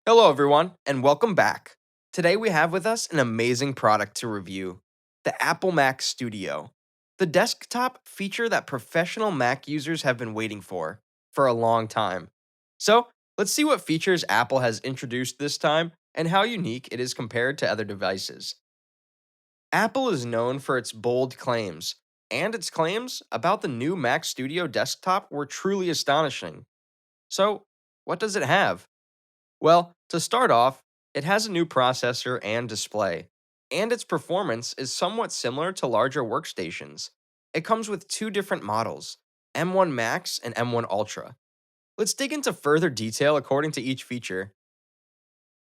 Hello, everyone, and welcome back. Today we have with us an amazing product to review, the Apple Mac Studio, the desktop feature that professional Mac users have been waiting for a long time. So, let's see what features Apple has introduced this time and how unique it is compared to other devices. Apple is known for its bold claims, and its claims about the new Mac Studio desktop were truly astonishing. So, what does it have? Well, to start off, it has a new processor and display, and its performance is somewhat similar to larger workstations. It comes with two different models, M1 Max and M1 Ultra. Let's dig into further detail according to each feature.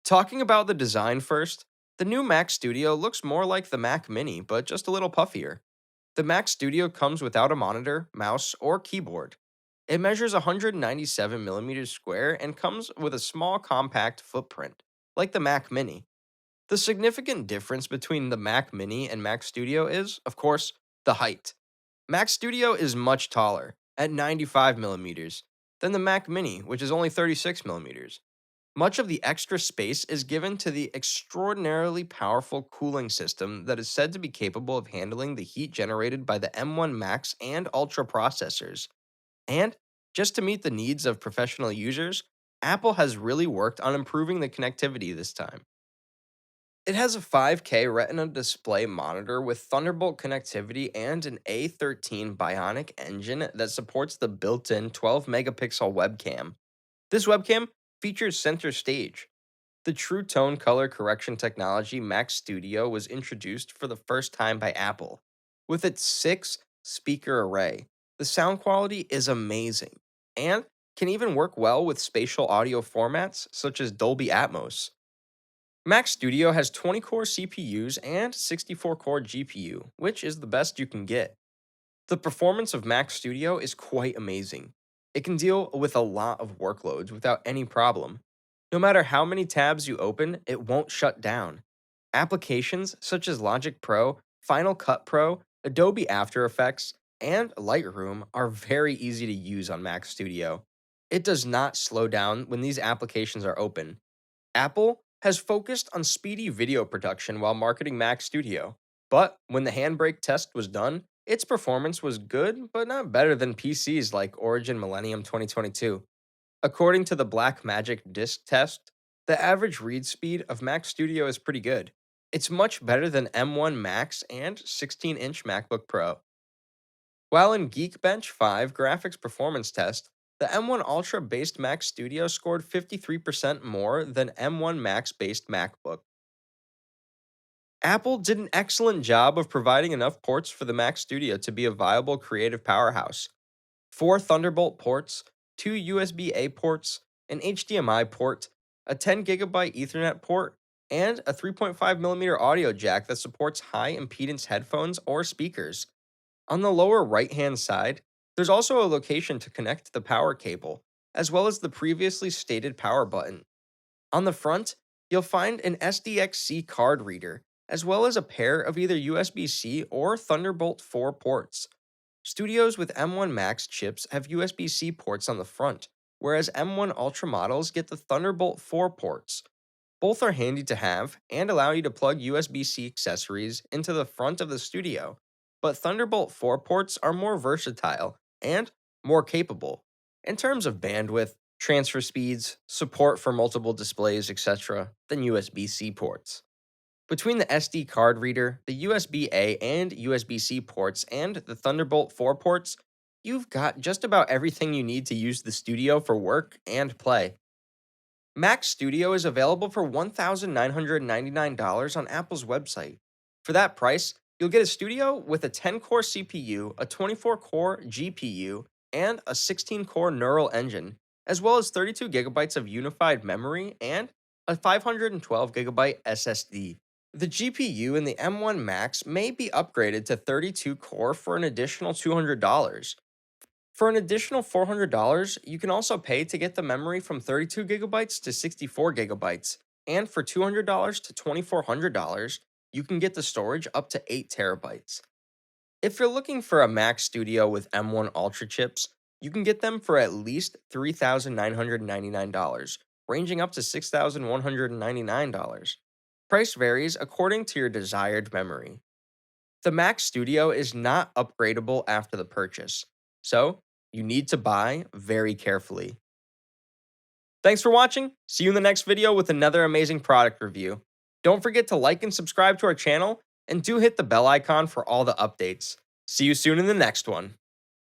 Talking about the design first, the new Mac Studio looks more like the Mac Mini, but just a little puffier. The Mac Studio comes without a monitor, mouse, or keyboard. It measures 197 millimeters square and comes with a small compact footprint, like the Mac Mini. The significant difference between the Mac Mini and Mac Studio is, of course, the height. Mac Studio is much taller, at 95 millimeters, than the Mac Mini, which is only 36 millimeters. Much of the extra space is given to the extraordinarily powerful cooling system that is said to be capable of handling the heat generated by the M1 Max and Ultra processors. And just to meet the needs of professional users, Apple has really worked on improving the connectivity this time. It has a 5K Retina display monitor with Thunderbolt connectivity and an A13 Bionic engine that supports the built in 12 megapixel webcam. This webcam features center stage. The True Tone color correction technology Mac Studio was introduced for the first time by Apple. With its 6 speaker array, the sound quality is amazing and can even work well with spatial audio formats such as Dolby Atmos. Mac Studio has 20 core CPUs and 64 core GPU, which is the best you can get. The performance of Mac Studio is quite amazing. It can deal with a lot of workloads without any problem. No matter how many tabs you open, it won't shut down. Applications such as Logic Pro, Final Cut Pro, Adobe After Effects, and Lightroom are very easy to use on Mac Studio. It does not slow down when these applications are open. Apple has focused on speedy video production while marketing Mac Studio, but when the handbrake test was done, its performance was good, but not better than PCs like Origin Millennium 2022. According to the Blackmagic disk test, the average read speed of Mac Studio is pretty good. It's much better than M1 Max and 16-inch MacBook Pro. While in Geekbench 5 graphics performance test, the M1 Ultra based Mac Studio scored 53% more than M1 Max based MacBook. Apple did an excellent job of providing enough ports for the Mac Studio to be a viable creative powerhouse. 4 Thunderbolt ports, 2 USB-A ports, an HDMI port, a 10 gigabyte Ethernet port, and a 3.5 millimeter audio jack that supports high impedance headphones or speakers. On the lower right hand side, there's also a location to connect the power cable, as well as the previously stated power button. On the front, you'll find an SDXC card reader, as well as a pair of either USB C or Thunderbolt 4 ports. Studios with M1 Max chips have USB C ports on the front, whereas M1 Ultra models get the Thunderbolt 4 ports. Both are handy to have and allow you to plug USB C accessories into the front of the Studio, but Thunderbolt 4 ports are more versatile and more capable in terms of bandwidth, transfer speeds, support for multiple displays, etc., than USB C ports. Between the SD card reader, the USB A and USB C ports, and the Thunderbolt 4 ports, you've got just about everything you need to use the Studio for work and play. Mac Studio is available for $1,999 on Apple's website. For that price, you'll get a Studio with a 10 core CPU, a 24 core GPU, and a 16 core neural engine, as well as 32 gigabytes of unified memory and a 512 gigabyte SSD. The GPU in the M1 Max may be upgraded to 32 core for an additional $200. For an additional $400, you can also pay to get the memory from 32 gigabytes to 64 gigabytes. And for $200 to $2,400, you can get the storage up to 8 terabytes. If you're looking for a Mac Studio with M1 Ultra chips, you can get them for at least $3,999, ranging up to $6,199. Price varies according to your desired memory. The Mac Studio is not upgradable after the purchase, so you need to buy very carefully. Thanks for watching. See you in the next video with another amazing product review. Don't forget to like and subscribe to our channel, and do hit the bell icon for all the updates. See you soon in the next one.